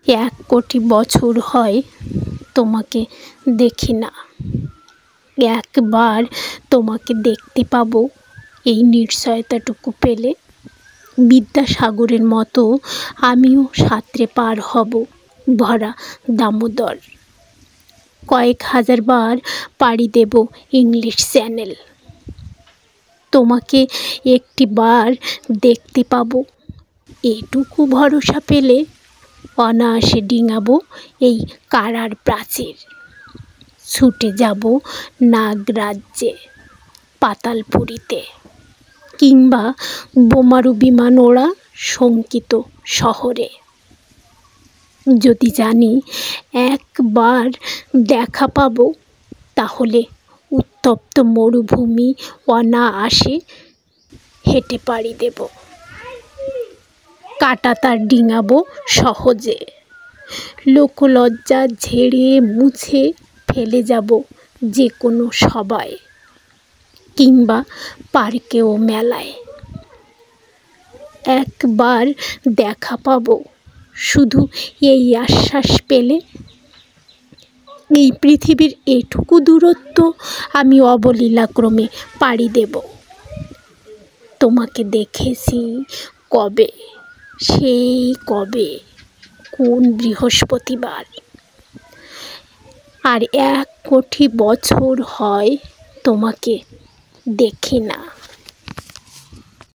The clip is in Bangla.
এক কোটি বছর হয় তোমাকে দেখি না। একবার তোমাকে দেখতে পাবো এই নিশ্চয়তাটুকু পেলে বিদ্যাসাগরের মতো আমিও সাঁতরে পার হব ভরা দামোদর। কয়েক হাজার বার পাড়ি দেব ইংলিশ চ্যানেল। তোমাকে একটি বার দেখতে পাবো এটুকু ভরসা পেলে অনায়াসে ডিঙাবো এই কারার প্রাচীর। ছুটে যাব নাগরাজ্যে, পাতালপুরীতে, কিংবা বোমারু বিমান ওড়া শঙ্কিত শহরে। যদি জানি একবার দেখা পাবো তাহলে উত্তপ্ত মরুভূমি অনায়াসে হেঁটে পাড়ি দেব। কাঁটাতার ডিঙাবো সহজে, লোকলজ্জা ঝেড়ে মুছে ফেলে যাব যে কোনো সভায়, কিংবা পার্কে ও মেলায়। একবার দেখা পাবো শুধু এই আশ্বাস পেলে এই পৃথিবীর এটুকু দূরত্ব আমি অবলীলাক্রমে পাড়ি দেব। তোমাকে দেখেছি কবে, সেই কবে, কোন বৃহস্পতিবার। আর 1 কোটি বছর হয় তোমাকে দেখি না।